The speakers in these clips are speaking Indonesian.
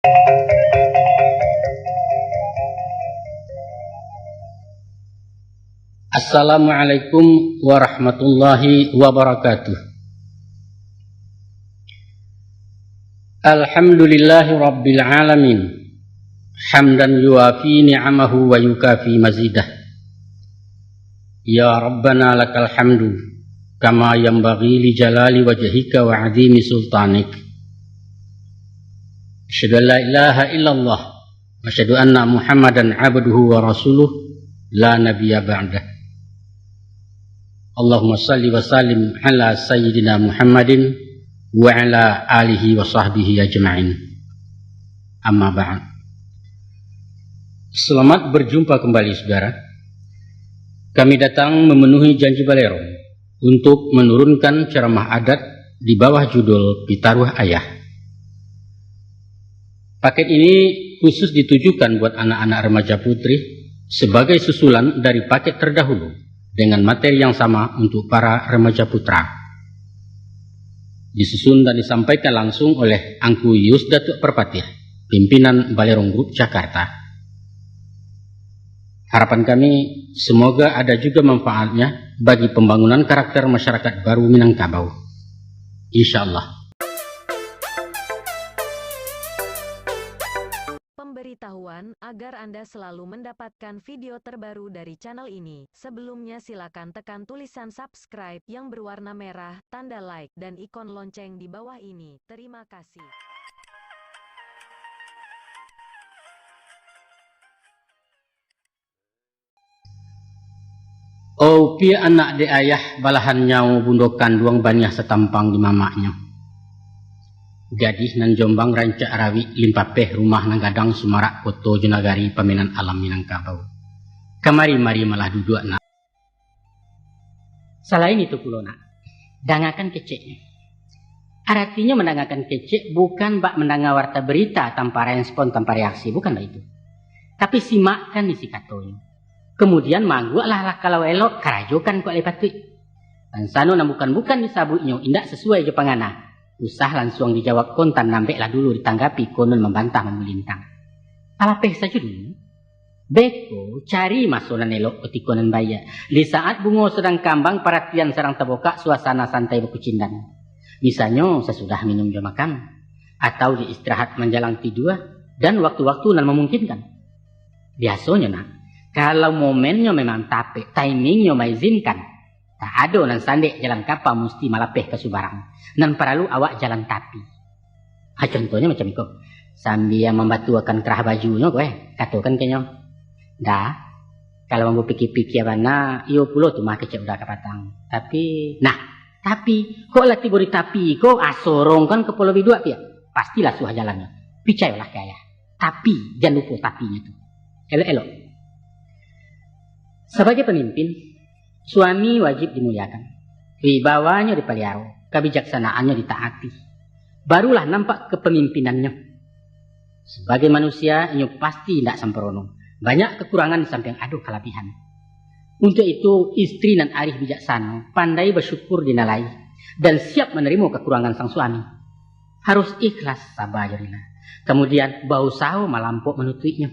Assalamualaikum warahmatullahi wabarakatuh. Alhamdulillahi rabbil alamin. Hamdan yuafi ni'amahu wa yukafi mazidah. Ya Rabbana lakal hamdu kama yanbaghi li jalali wajhika wa 'azimi sultanik. Asyhadu an la ilaha illallah wa asyhadu anna Muhammadan 'abduhu wa rasuluh la nabiyya ba'dah. Allahumma salli wa sallim ala sayyidina Muhammadin wa ala alihi wa sahbihi ajma'in. Amma ba'd. Selamat berjumpa kembali saudara. Kami datang memenuhi janji Balerong untuk menurunkan ceramah adat di bawah judul Pitaruh Ayah. Paket ini khusus ditujukan buat anak-anak remaja putri sebagai susulan dari paket terdahulu dengan materi yang sama untuk para remaja putra. Disusun dan disampaikan langsung oleh Angku Yus Datuk Perpatiah, pimpinan Balerong Group Jakarta. Harapan kami semoga ada juga manfaatnya bagi pembangunan karakter masyarakat baru Minangkabau. Insyaallah. Pemberitahuan agar Anda selalu mendapatkan video terbaru dari channel ini. Sebelumnya silakan tekan tulisan subscribe yang berwarna merah, tanda like, dan ikon lonceng di bawah ini. Terima kasih. Oh pi anak de ayah balahan nyau bundokan duang baniah setampang di mamaknya. Gadis nan Jombang rancak rawi limpapeh rumah nang gadang Sumarak Koto Junagari Paminan Alam Minangkabau. Kamari-mari malah duduk nak. Selain itu pulo nak, dangakan kecek. Artinya mendangakan kecek bukan bak mendengar warta berita tanpa respon tanpa reaksi, bukanlah itu. Tapi simakkan isi katanya. Kemudian mangguaklah kalau elok karajokan kok lepatui. Dan sano na bukan disabutnya indak sesuai je pangana. Usah langsung dijawab kontan nampeklah dulu ditanggapi konon membantah memulintang. Alapeh saja dulu. Beko cari masunan elok ketikonan baya. Di saat bungo sedang kambang perhatian serang terbuka suasana santai berkucindan. Misalnya sesudah minum jam makan. Atau di istirahat menjelang tidur. Dan waktu-waktu nan memungkinkan. Biasanya nak. Kalau momennya memang tapek. Timingnya mengizinkan. Tak ada nan sandek jalan kapal mesti malapeh ke Subarang. Nan perlu awak jalan tapi. Contohnya macam itu. Sambil membatuakan kerah bajunya gue. Katakan kayaknya. Dah. Kalau mau pikir-pikir mana. Iyo pula tu mah kecek udah kapatang. Tapi. Nah. Tapi. Kok latih beri tapi. Kok asorong kan ke pulau bidua pia. Pastilah suah jalannya. Picayolah kaya. Tapi. Jangan lupa tapinya tu. Elok-elok. Sebagai pemimpin. Suami wajib dimuliakan. Wibawanya dipelihara. Kebijaksanaannya ditaati. Barulah nampak kepemimpinannya. Sebagai manusia, ini pasti tidak sempurna. Banyak kekurangan di samping ada kelebihan. Untuk itu, istri dan arif bijaksana, pandai bersyukur dinalai, dan siap menerima kekurangan sang suami. Harus ikhlas sabar jadilah. Kemudian, berusaha melampau menutupinya.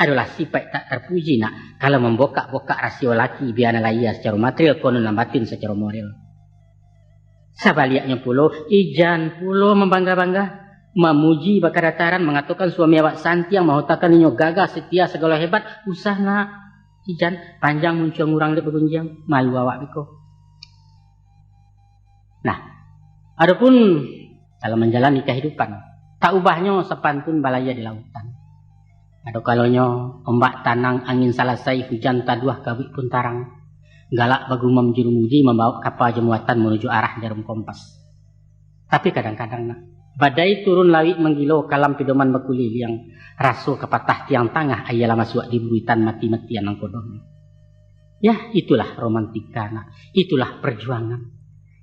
Adalah sifat tak terpuji nak kalau membokak-bokak rasio laki biar nalaya secara material konon batin secara moral. Sabaliaknya pulo ijan pulo membangga-bangga memuji bakar dataran mengatakan suami awak santi yang mahutakan inyo gagah setia segala hebat usah nak ijan panjang muncul ngurang dek bergunjang malu awak biko. Nah, adapun dalam menjalani kehidupan tak ubahnya sepantun balaya di lautan. Ada kalanya ombak tanang angin salasai hujan taduah kabut pun tarang. Galak bagumam jurumuji membawa kapal jemuatan menuju arah jarum kompas. Tapi kadang-kadang nak badai turun lawik menggilo kalam pedoman bekuli yang raso kepatah tiang tangah ayalah masuk di buitan mati-matian ang kodong. Ya itulah romantika nak. Itulah perjuangan.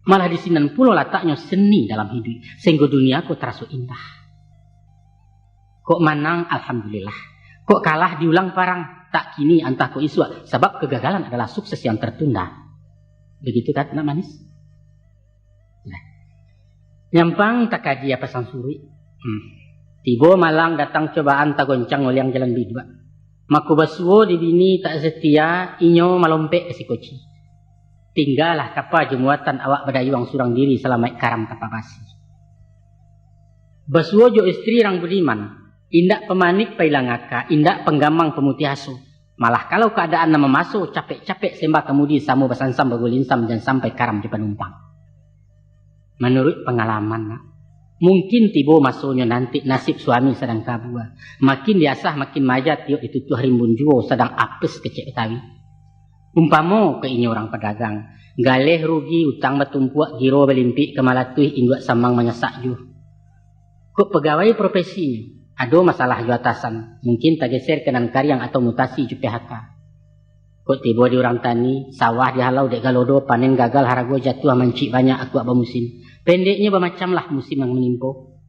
Malah di sinan pulau letaknya seni dalam hidup. Sehingga dunia ku terasa indah. Kok manang alhamdulillah. Kok kalah diulang parang. Tak kini antah kok iswa. Sebab kegagalan adalah sukses yang tertunda. Begitu kan nak manis? Nah. Nyampang tak kaji apa sang suri. Tiba malang datang cobaan tagoncang oliang jalan bidua. Maku basuo di bini tak setia, inyo malompek ke si koci. Tinggallah kapa jumuatan awak badayuang surang diri selama karam tapa basi. Basuo jo istri rang budiman, indak pemanik pailangaka, indak penggamang pemutih asu. Malah kalau keadaan nama masuk capek-capek sembah kemudi samu basansam bagulinsam dan sampai karam di penumpang. Menurut pengalaman, mungkin tibo masuknya nanti nasib suami sedang kabua. Makin diasah makin majat tiok ditutuh rimbun juo sedang apes kecek betawi. Umpamo ke ini orang pedagang, galeh rugi utang batumpuak giro belimpik kemalatui induak samang menyesak ju. Kok pegawai profesinya? Ada masalah ju atasan, mungkin tak geser ke nan karyang atau mutasi ju PHK. Kok tiba di orang tani, sawah dihalau dek galodo, panen gagal harago jatuh mancik banyak aku bermusim. Pendeknya bermacam lah musim yang menimpo.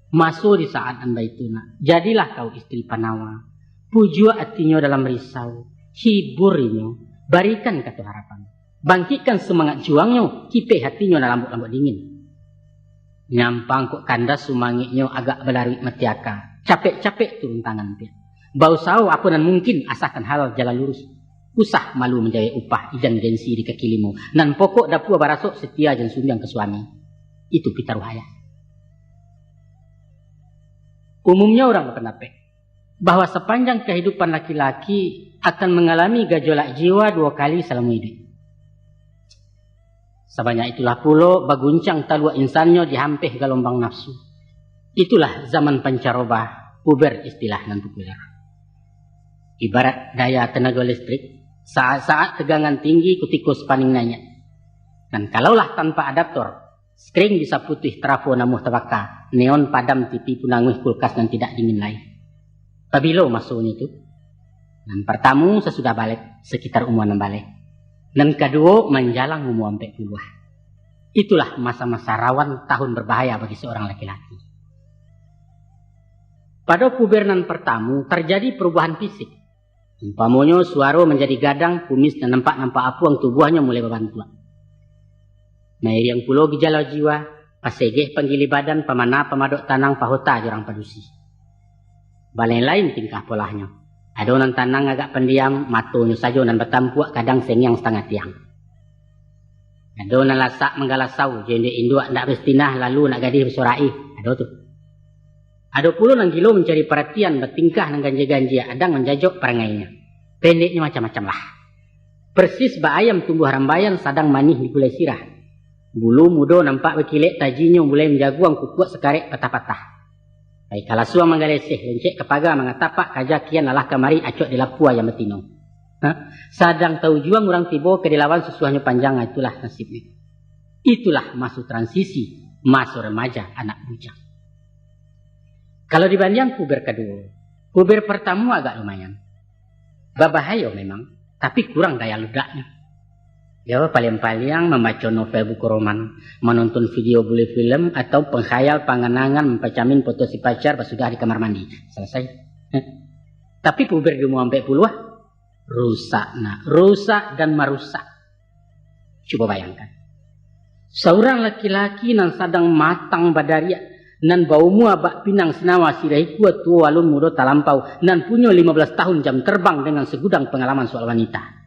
Masuk di saat anda itu nak, jadilah kau istri panawa. Pujua hatinya dalam risau, hiburinya, berikan kata harapan. Bangkitkan semangat juangnya, kipe hatinya dalam lambuk-lambuk dingin. Nyampang kok kandas sumangitnya agak berlari metiaka. Capek-capek turun tangan dia. Bau saw apa dan mungkin asalkan halal jalan lurus. Usah malu menjaya upah ijan gengsi di kaki limu. Nan pokok dapua barasok setia jan sumbiang ke suami. Itu pitaruhaya. Umumnya orang berpendapat bahwa sepanjang kehidupan laki-laki akan mengalami gejolak jiwa 2 kali selama hidup. Sebanyak itulah pulo baguncang talua insannya dihampih gelombang nafsu. Itulah zaman pancaroba, puber istilah nan populer. Ibarat daya tenaga listrik, saat-saat tegangan tinggi kutikus paning nanya. Dan kalaulah tanpa adaptor, skring bisa putih trafo namuh tabaka, neon padam TV punanguh kulkas dan tidak dingin lain. Pabilo masuknya itu. Dan pertama sesudah balik, sekitar umuan balik. Dan kedua menjalang umur sampai puluh. Itulah masa-masa rawan tahun berbahaya bagi seorang laki-laki. Pada pubernan pertama terjadi perubahan fisik. Umpamanya suara menjadi gadang, kumis dan nampak-nampak apuang tubuhnya mulai berbantuan. Mair yang pulau gejala jiwa, pasegeh panggili badan, pemana pemadok tanang pahota jorang padusi. Balai lain tingkah polahnya. Ada orang tanang agak pendiam, matonya saja nan bertampuak kadang sengyang setengah tiang. Ada orang lasak menggalasau, jende induk nak bestinah lalu nak gadih bersorai. Ada tu. Ada pula nang gilo mencari perhatian, bertingkah nang ganja-ganja, adang menjajok perangainya. Pendeknya macam-macam lah. Persis ayam tumbuh rambayan sadang manih di gulai sirah. Bulu mudo nampak berkilik tajinya mulai menjaguang kukuak sekarek patah-patah. Baik kalau suang menggaleseh, lencek kepaga mengatapak kajakian lalah kemari acok di lapua yang betino. Sadang tahu juang orang tibo ke dilawan sesuahnya panjang, itulah nasibnya. Itulah masuk transisi, masuk remaja, anak bujang. Kalau dibanding puber kedua, puber pertama agak lumayan. Babahaya memang, tapi kurang daya ledaknya. Ya paling-paling membaca novel buku roman, menonton video bule film, atau penghayal panganangan mempacamin foto si pacar pas sudah di kamar mandi. Selesai. Tapi puber di umur sampai puluh, rusak dan merusak. Coba bayangkan. Seorang laki-laki nan sadang matang badaria, nan bau mua bak pinang senawa sirahi kuat tua walun mudo talampau, nan punya 15 tahun jam terbang dengan segudang pengalaman soal wanita.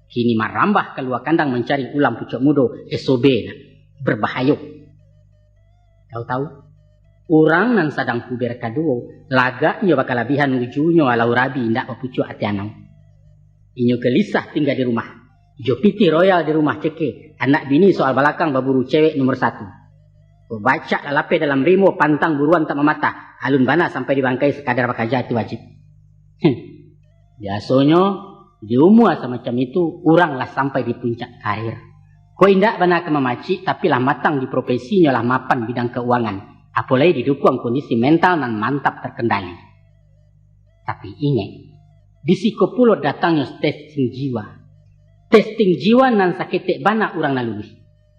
Kini marambah keluar kandang mencari ulam pucuk mudo SOB berbahaya. Tahu-tahu orang nan sadang puber kedua lagaknya bakal labihan ujungnya alau rabi ndak papucuk hati anang. Inyo gelisah tinggal di rumah. Jopiti royal di rumah ceke. Anak bini soal balakang baburu cewek nomor 1. Baca lalape dalam rimo pantang buruan tak memata. Alun bana sampai dibangkai sekadar bakaja itu wajib. Biasanya di umur semacam itu, oranglah sampai di puncak karir. Kau indak benar ke memaci, tapi lah matang di profesinya lah mapan bidang keuangan. Apalagi didukung kondisi mental dan mantap terkendali. Tapi ingat, di psikopulo datangnya testing jiwa. Testing jiwa nan sakitek bana orang nalui.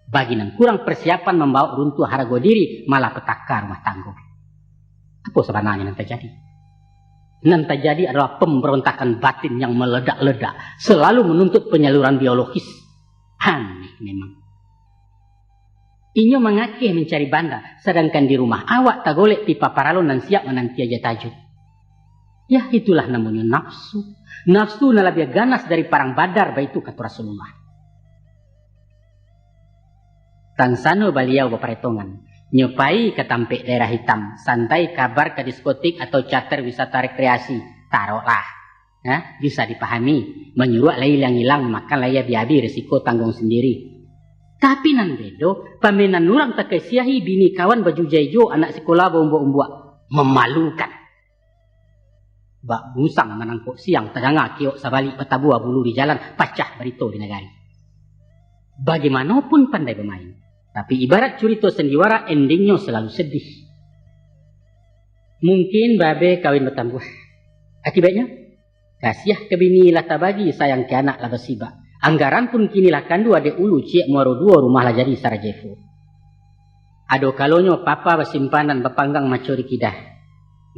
Bagi nan kurang persiapan membawa runtuh harga diri, malah petaka rumah tangga. Apa sebenarnya yang terjadi? Yang terjadi adalah pemberontakan batin yang meledak-ledak. Selalu menuntut penyaluran biologis. Aneh memang. Inyo mengakeh mencari banda, sedangkan di rumah awak tak golek pipa paralon dan siap menanti aja tajud. Ya itulah namanya nafsu. Nafsu na lebih ganas dari parang badar, baitu kata Rasulullah. Tansano beliau beperetongan, nyopai ke tampek daerah hitam, santai kabar ke diskotik atau charter wisata rekreasi, taruhlah. Bisa dipahami, menyuruh lai yang hilang, makan lai biabi resiko tanggung sendiri. Tapi nan bedo, pamenan nurang tak kesiahi bini kawan baju jaijo anak sekolah bombo-ombuak. Memalukan. Bak busang menangkuk siang, tadanga kiok sabalik petabua bulu di jalan, pacah berito di negari. Bagaimanapun pandai bermain, tapi ibarat curito sendiwara, endingnya selalu sedih. Mungkin babe kawin bertambuh. Akibatnya, kasiah ke bini lah tabagi, sayang ke anak lah besiba. Anggaran pun kini lah kandu adek ulu ciek muaro dua rumah lah jadi Sarajevo. Ado kalonyo papa bersimpanan berpanggang maco di kidah.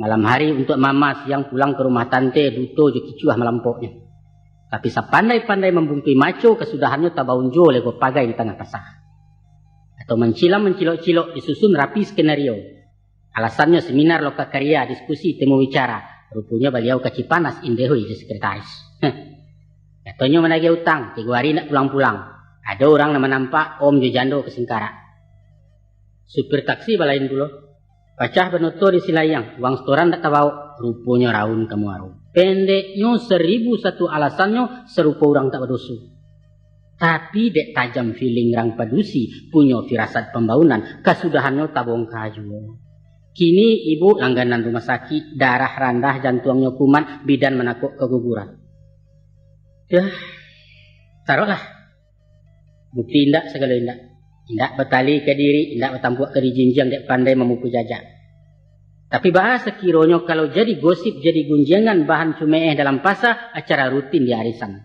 Malam hari untuk mama, siang pulang ke rumah tante, duto jo kicuah melampoknya. Tapi sepandai-pandai membungkui maco, kesudahannya tabaunjo lego pagai di tengah pasar. Atau mencilok-cilok disusun rapi skenario. Alasannya seminar lokakarya, diskusi, temu bicara. Rupanya beliau keci panas indehui di sekretaris. Katanya menagih utang, 3 hari nak pulang-pulang. Ada orang nama nampak Om Jojando ke Singkara. Supir taksi balain dulu. Pacah benoto di Silayang, uang setoran tak tahu. Rupanya raun kamu aru. Pendeknya 1001 alasannya serupa orang tak berdosa. Tapi dek tajam feeling rang padusi, punya firasat pembangunan, kesudahannya tabong kaju. Kini ibu langganan rumah sakit, darah rendah, jantungnya kuman, bidan menakut keguguran. Ya, taruhlah. Bukti indak segala indak. Indak bertali ke diri, indak bertampuak ke di jinjang, dek pandai memukul jajak. Tapi bahasa kironyo kalau jadi gosip, jadi gunjangan bahan cumeeh dalam pasar, acara rutin di arisan.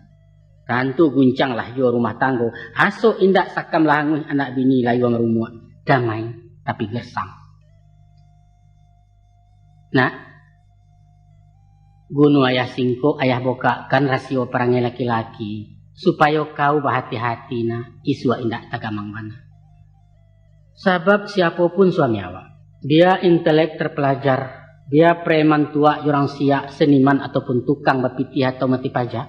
Kantu guncang lah yo rumah tanggo, aso indak sakam languh anak bini layu merumuak. Damai, tapi gersam. Nah, gunu ayah singko, ayah boka kan rasio perangai laki-laki supaya kau berhati-hati na iswa indak tagamang mana. Sebab siapapun suami awak, dia intelek terpelajar, dia preman tua, orang siak, seniman ataupun tukang bapiti atau mati pajak,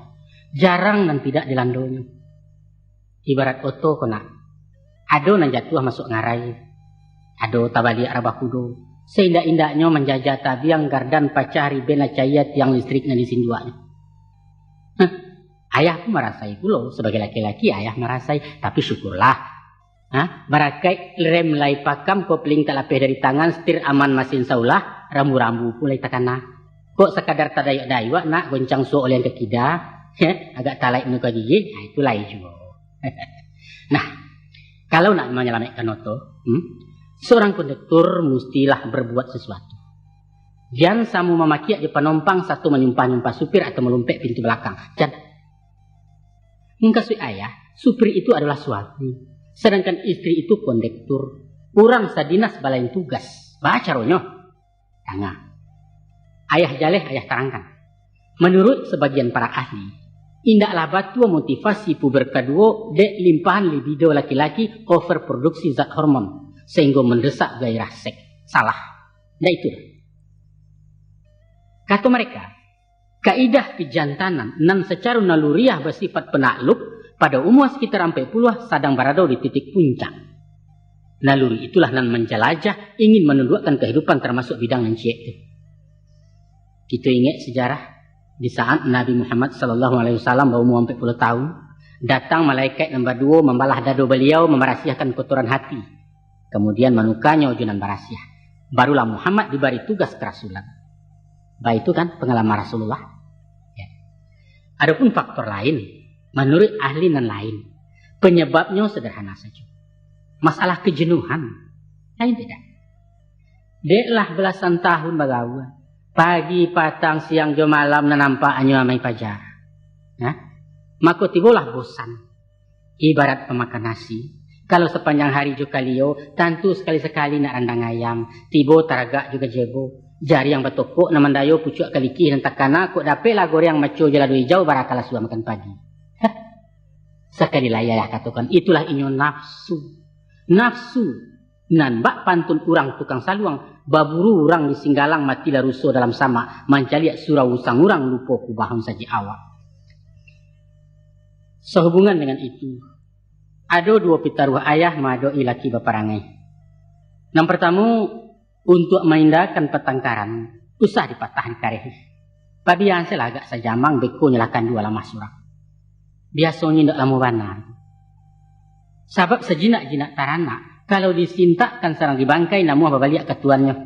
jarang dan tidak dilandonya. Ibarat oto kena, ado nan jatuh masuk ngarai, ado tabaliak rabah kudo. Seindak-indaknya menjajah tabiang gardan pacari bena cahaya tiang listriknya di sinduaknya. Ayah pun merasai pulau. Sebagai laki-laki ayah merasai. Tapi syukurlah. Barakai rem lai pakam, kopling tak lapeh dari tangan, setir aman masin saulah, rambu-rambu pun lai takana. Kok sekadar tadayak dayuak nak goncang so oleh yang kekida, agak talai muka gigi, itu lai juga. Nah, kalau nak menyelamatkan oto, seorang kondektur mestilah berbuat sesuatu. Jangan samu memaki aja penumpang, satu menyumpah-nyumpah supir atau melumpek pintu belakang. Jangan. Mengkasui ayah, supir itu adalah suami. Sedangkan istri itu kondektur. Kurang sadinas balain tugas. Baca ronyo. Tengah. Ayah jaleh, ayah terangkan. Menurut sebagian para ahli, indaklah batu motivasi puber kedua dek limpahan libido laki-laki overproduksi zat hormon. Sehingga mendesak gairah seks. Salah. Nah itu. Kata mereka, kaidah kejantanan nan secara naluriah bersifat penakluk pada umur sekitar 40 sadang berada di titik puncak. Naluri itulah nan menjelajah, ingin menundukkan kehidupan termasuk bidang yang ciek itu. Kita ingat sejarah di saat Nabi Muhammad SAW berumur 40 tahun, datang malaikat nombor 2 membalah dado beliau, memerahasiakan kotoran hati. Kemudian menukanya ujunan barasiah. Barulah Muhammad diberi tugas kerasulan. Baik itu kan pengalaman Rasulullah. Ya. Adapun faktor lain, menurut ahli dan lain, penyebabnya sederhana saja. Masalah kejenuhan. Lain tidak. Deklah belasan tahun bagawa. Pagi, patang, siang, jo malam, nampak anyo amai pajar. Maka tibalah bosan. Ibarat pemakan nasi. Kalau sepanjang hari juga liyo, tentu sekali-sekali nak randang ayam. Tibo taragak juga jebo. Jari yang bertokok, namandayo pucuk kaliki dan takana, kok dapet lah goreng maco jala dua hijau, barakala suah makan pagi. Sekali lah ayah katakan, itulah inyo nafsu. nafsu nan bak pantun urang tukang saluang baburu urang di singgalang mati laruso dalam sama mancaliak surau usang urang lupa kubahun saji awak. Sehubungan dengan itu, ada dua pitaruh ayah madoi laki baparangai. Yang pertama, untuk mengindahkan pertengkaran, usah dipatahan kareh. Pabian saya agak sajamang beko nyalakan dua lama surang. Biasanya tidak lama benar. Sebab sejinak-jinak tarana, kalau disintakkan sarang dibangkai, namun babaliak ketuannya.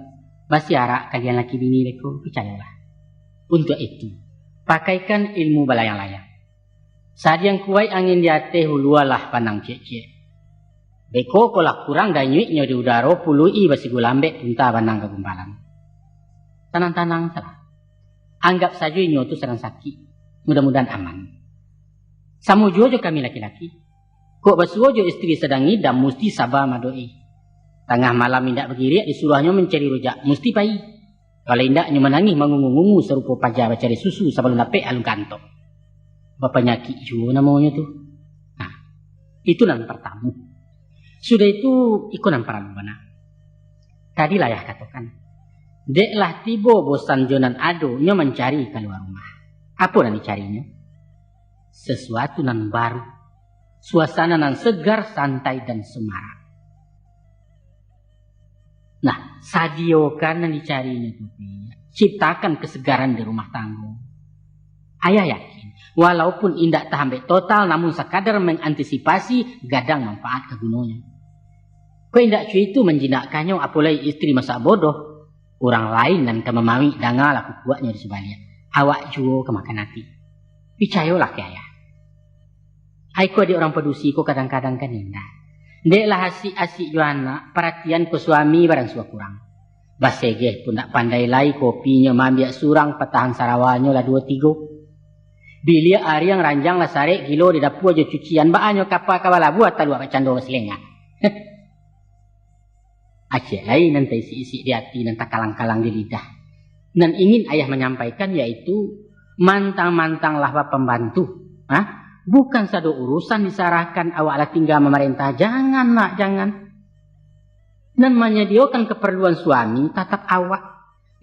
Basi arak kalian laki bini beko, percayalah. Untuk itu, pakaikan ilmu balayang-layang. Saat yang kuai angin di hati hulualah panang cek-cek. Beko kolak kurang dan nyuiknya di udara pului basi gulambek punta panang kegumbalan. Tanang-tanang salah. Anggap saja ini itu serang sakit. Mudah-mudahan aman. Samu jojo kami laki-laki. Kok basuojo istri sedang idam mesti sabar madoi. Tengah malam indak bergiriak disuruhnya mencari rujak. Mesti pai. Kalau indaknya menangis mengungu-ungu serupa pajak mencari susu sebelum dapat alun kantong. Bapak nyaki juga namanya tuh. Nah, itu nan pertama. Sudah itu ikonan para lubana. Tadi lah ya katakan. Deklah tibo bosan jonan ado nya mencari keluar rumah. Apa nan dicarinya? Sesuatu nan baru. Suasana nan segar, santai dan semarak. Nah, sadio kan nan dicarinya tuh. Ciptakan kesegaran di rumah tangga. Ayah yakin, walaupun indak tahambe total, namun sekadar mengantisipasi gadang manfaat kegunanya. Kau indak cuy itu menjinakkannya apalagi istri masa bodoh. Orang lain dan kemamami danga laku kuatnya di sebaliknya. Awak juga kemakan hati. Picayolah ke ayah. Aiko di orang pedusi ko kadang-kadang kan indah. Deklah asik-asik Johanna perhatian ke suami barang suah kurang. Basegeh pun tak pandai lai kopinya mambiak surang petahan sarawalnya lah 2-3. Bilia hari yang ranjang lah sarek kilo di dapur aja cucian baanyo kapal kawala buat talu apa cando selengah. Aceh lain nanti isi-isi di hati nanti kalang-kalang di lidah. Dan ingin ayah menyampaikan yaitu mantang-mantang lah pembantu. Hah? Bukan satu urusan disarahkan awak lah tinggal memerintah. Jangan nak, jangan. Dan menyediakan keperluan suami tatap awak.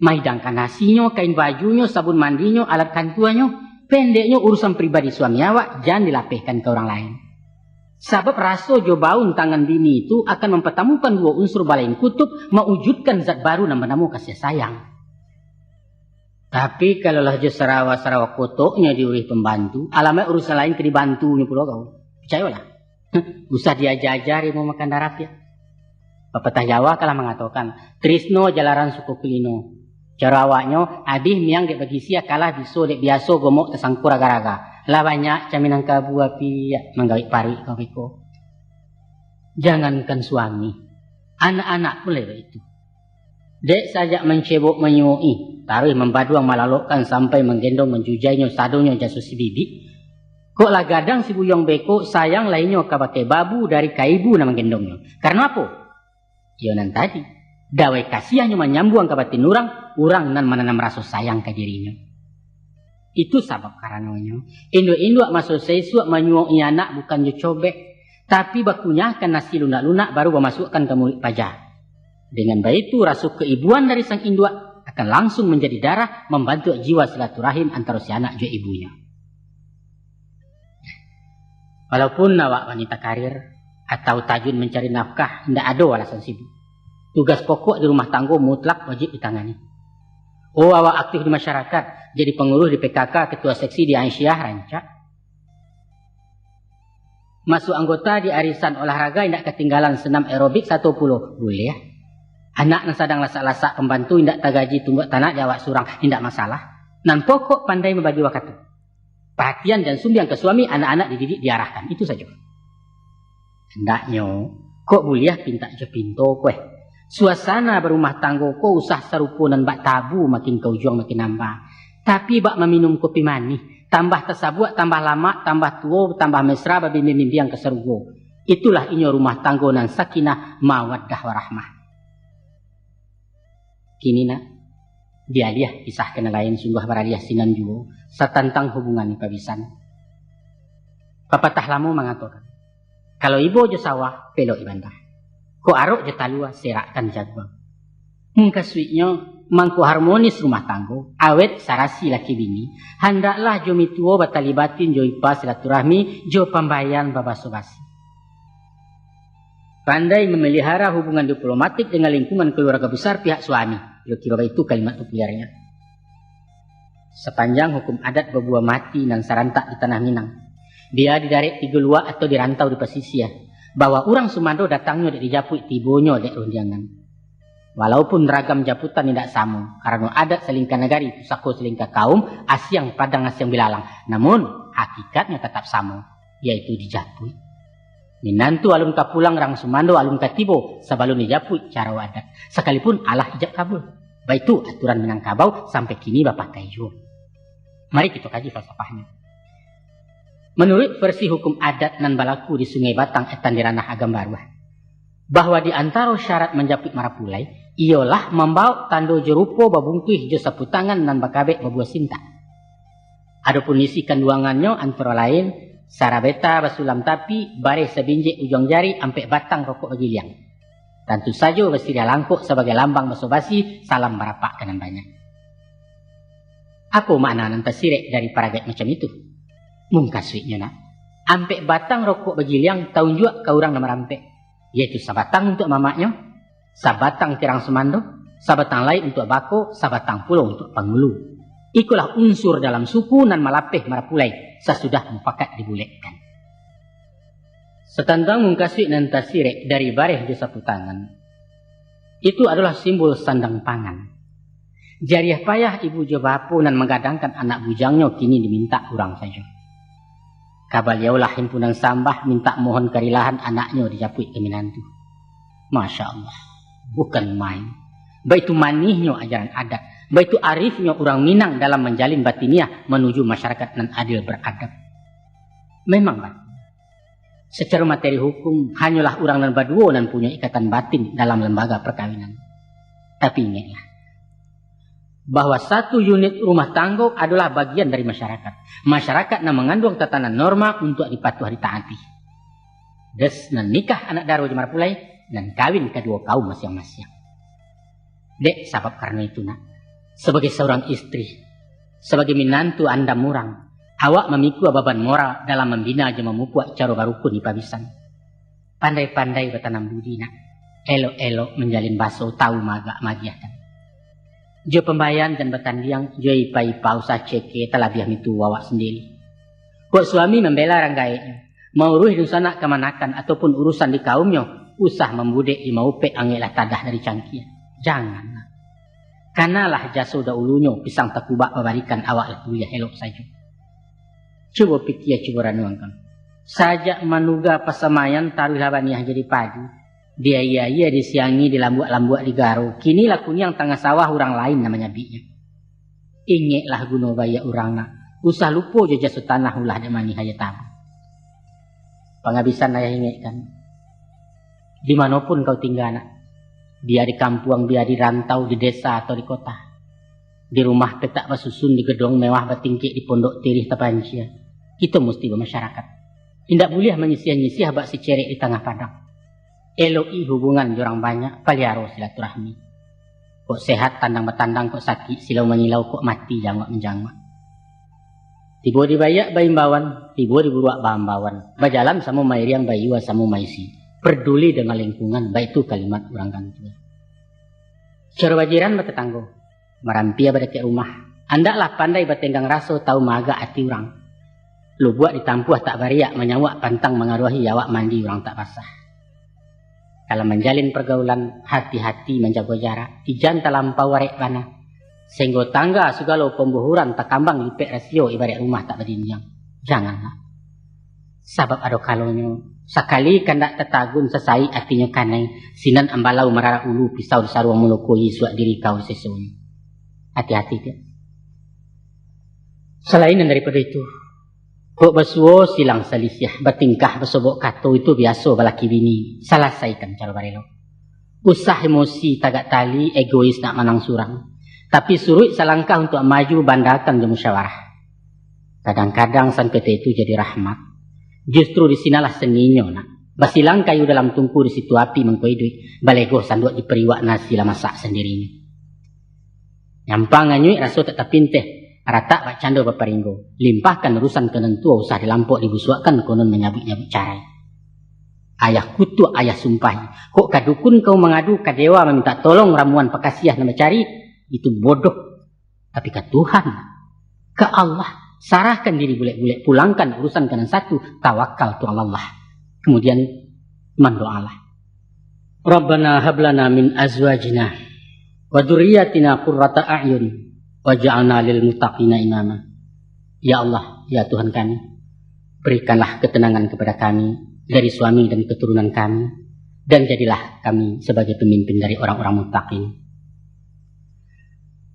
Maidangkan nasinya, kain bajunya, sabun mandinya, alat kantuannya. Pendeknya urusan pribadi suami awak jangan dilapihkan ke orang lain. Sebab rasa jobaun tangan bini itu akan mempertemukan dua unsur balain kutub mewujudkan zat baru nama-nama kasih sayang. Tapi kalau lah jo sarawa-sarawa kotoknya diurih pembantu, alamat urusan lain ke dibantunya pula kau. Percayalah. Usah diajari mau makan darap ya. Pepatah Jawa kalah mengatakan, Trisno jalaran suku kulino. Cara awaknya, abih miang dek bagi sia kalah biso dek biaso gomok tersangkur raga-raga. Lah banyak caminang kabu api ya, menggawik pari kau beko. Jangankan suami, anak-anak pun lewat itu. Dek saja mencebok menyui, taruh membaduang malalokkan sampai menggendong menjujainya sadonya jasus si bibi. Kok lah gadang si buyong beko sayang lainnya kabate babu dari kaibu na menggendongnya. Karena apa? Yonan tadi, dawai kasihannya menyambuang kabate nurang, urang nan menanam rasa sayang ke dirinya. Itu sebab karenanya. Induk-induk masuk sesuak menyuai anak bukan cobek. Tapi bakunyahkan nasi lunak-lunak baru memasukkan ke mulut pajak. Dengan baik itu rasa keibuan dari sang induk akan langsung menjadi darah membantu jiwa silaturahim antara si anak dan ibunya. Walaupun awak wanita karir atau tajun mencari nafkah, tidak ada alasan sibuk. Tugas pokok di rumah tangga mutlak wajib ditangani. Oh, awak aktif di masyarakat, jadi pengurus di PKK, ketua seksi di Aisyah, rancak. Masuk anggota di arisan olahraga, tidak ketinggalan senam aerobik 10, boleh ya. Anak yang sedang lasak-lasak pembantu, tidak tagaji tumbuk tanah di awak surang, tidak masalah. Dan pokok pandai membagi waktu. Perhatian dan sumbiang ke suami, anak-anak dididik diarahkan, itu saja. Hendaknya, kok boleh pinta je pinto kue. Suasana berumah tangga kau usah serupa dan bak tabu makin kau juang makin nambah. Tapi bak meminum kopi manis, tambah tersabuat, tambah lama, tambah tua, tambah mesra babi mimpi yang keserugo. Itulah inyo rumah tangga nan sakinah mawaddah warahmah. Kini nak, dia kisah kena lain sungguh beradiah sinan juga, setantang hubungan pabisan. Pepatah lamu mengatakan, kalau ibu je sawah, pelok ibantah. Ko arok je talua serakkan jaguang. Mungka suiknya mangko harmonis rumah tanggo, awet sarasi laki bini, hendaklah jo mituo batalibatin jo ipa silaturahmi, jo pambayan babasobasi. Pandai memelihara hubungan diplomatik dengan lingkungan keluarga besar pihak suami. Kira-kira itu kalimat populernya. Sepanjang hukum adat berbuah mati dan sarantak di tanah Minang, dia didarik di Gelua atau dirantau di pesisir, bahwa orang Sumando datangnya di Japui tibonyo dek rundiangan. Walaupun ragam japutan tidak sama, karena adat selingkah negari, pusako selingkah kaum, asyang padang asyang bilalang. Namun, hakikatnya tetap sama, yaitu di Japui. Minantu alun kapulang rang Sumando alun katibo, sabalun di Japui cara adat. Sekalipun Allah ijab kabul. Baik itu aturan Minangkabau sampai kini bapak kayu. Mari kita kaji falsafahnya. Menurut versi hukum adat nan balaku di Sungai Batang etan di ranah Agam Baruah, bahwa di antara syarat menjapit marapulai ialah membawa tando jerupo babungkuih jo saputangan nan bakabek babuah sinta. Adapun isi kandungannya antara lain sarabeta basulam tapi bare sebinjek ujung jari ampe batang rokok bagiliang. Tentu saja bersedia langkuk sebagai lambang basobasi salam merapak kanan banyak. Apa makna nan tersirek dari paragat macam itu? Mungkaswiknya nak. Ampe batang rokok bagiliang tahun juga ke orang nama rampek. Yaitu sabatang untuk mamaknya, sabatang tirang Sumando, sabatang lain untuk bako, sabatang pulau untuk Pangulu. Ikulah unsur dalam suku nan malapeh marapulai sesudah mufakat dibuletkan. Setantang mungkaswik nan tasirek dari bareh di sapu tangan. Itu adalah simbol sandang pangan. Jariah payah ibu jobapu nan menggadangkan anak bujangnya kini diminta kurang saja. Kabaliaulah himpunan sambah minta mohon kerilahan anaknya dijapui ke Minantu. Masya Allah, bukan main. Baik itu manihnya ajaran adat, baik itu arifnya orang Minang dalam menjalin batiniah menuju masyarakat nan adil beradab. Memang batin. Secara materi hukum, hanyalah orang nan baduo nan punya ikatan batin dalam lembaga perkawinan. Tapi ingatlah, bahwa satu unit rumah tangga adalah bagian dari masyarakat. Masyarakat yang mengandung tatanan norma untuk dipatuh ditaati. Des nan nikah anak daro jemar pulai dan kawin kedua kaum masing-masing. Dek sebab karena itu nak, sebagai seorang istri, sebagai minantu anda murang, awak memikul beban moral dalam membina aja memupuak cara barukun di pabisan. Pandai-pandai bertanam budi nak, elok-elok menjalin baso tahu magak magiatan. Jo pembayan dan bertandiang, jo ipa-ipa usah ceke telah biar itu awak sendiri. Kok suami membela ranggaiknya, mau ruh di sana kemanakan ataupun urusan di kaumnya, usah membudek di maupe angelah tadah dari cangkia. Janganlah. Kanalah jaso dahulunya pisang takubak memberikan awak lekuliah elok saja. Coba pikir coba ranuangkan. Sajak manuga pasamayan taruh labaniah jadi padu. Dia iya disiangi di lambuak-lambuak di Garo. Kini lakunya yang tengah sawah orang lain namanya binya. Ingatlah guna baya orang nak. Usah lupa je jasut tanah ulah demani haya tabu. Penghabisan ayah ingatkan. Dimanapun kau tinggal nak. Biar di kampung, biar di rantau, di desa atau di kota. Di rumah petak basusun, di gedong mewah bertingkik, di pondok tirih tepancia. Kita mesti bermasyarakat. Tidak boleh menyisih-nyisih bak si cerek di tengah padang. Eloi hubungan jorang banyak, paliaro silaturahmi. Kok sehat tandang bertandang, kok sakit silau menyilau, kok mati jangwak menjangwak. Tiba dibayak bayimbawan, tiba diburuak bahambawan. Bajalan sama mairiang bayiwa sama maisi. Peduli dengan lingkungan, baik itu kalimat orang kantua. Cara bajiran bertetanggo, merampia berdeket rumah. Andaklah pandai bertenggang raso tahu maga hati orang. Lu buat ditampuh tak bariak menyawak pantang mengaruhi awak mandi orang tak basah. Kalau menjalin pergaulan, hati-hati menjaga jarak. Ijan terlampau warek mana. Sehingga tangga segala pembuhuran tak kambang lipek rasio ibarat rumah tak berdinjang. Janganlah. Sebab ada kalonyo. Sekali kandak tetagun sesai artinya kanai. Sinan ambalau merara ulu pisau disaruang melukui suak diri kau sesuai. Hati-hati dia. Selain daripada itu. Kok basuo silang selisih, bertingkah bersobok kato itu biasa balaki bini. Selesaikan cara barelo. Usah emosi tagak tali, egois nak manang surang. Tapi suruh selangkah untuk maju bandakan di musyawarah. Kadang-kadang sangketa itu jadi rahmat. Justru di sinalah seninya nak. Basilang kayu dalam tungku di situ api mengkoidui. Balego sanduk diperiwak nasi lah masak sendirinya. Nyampang nganyui raso tetap pinteh. Rata bak cando baparinggo. Limpahkan urusan kenentua usah dilampok dibusuakan konon menyabik-nyabik carai. Ayah kutu ayah sumpahi. Kok kadukun kau mengadu ke dewa meminta tolong ramuan pakasiah nama cari. Itu bodoh. Tapi ke Tuhan. Ke Allah. Sarahkan diri bulek-bulek. Pulangkan urusan kanan satu. Tawakal tu Allah. Kemudian mendoalah. Rabbana hablana min azwajina wa dzurriyyatina qurrata a'yun waj'alna lil muttaqina imama. Ya Allah, ya Tuhan kami, berikanlah ketenangan kepada kami dari suami dan keturunan kami, dan jadilah kami sebagai pemimpin dari orang-orang muttaqin.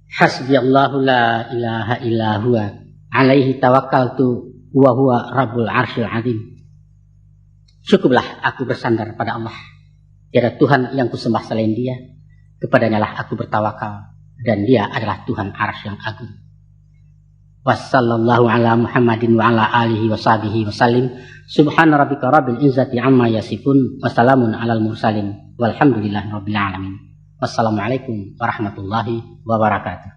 Hasbiyallahu la ilaha illa huwa alaihi tawakkaltu wa huwa rabbul arsyil azim. Cukuplah aku bersandar pada Allah. Tiada Tuhan yang kusembah selain Dia. Kepadanya lah aku bertawakal. Dan Dia adalah Tuhan arsy yang agung. Wassallallahu ala Muhammadin wa ala alihi wa sahbihi wa sallim. Subhana rabbika rabbil izzati amma yasifun. Wassalamun alal mursalin. Walhamdulillahi rabbil alamin. Wassalamualaikum warahmatullahi wabarakatuh.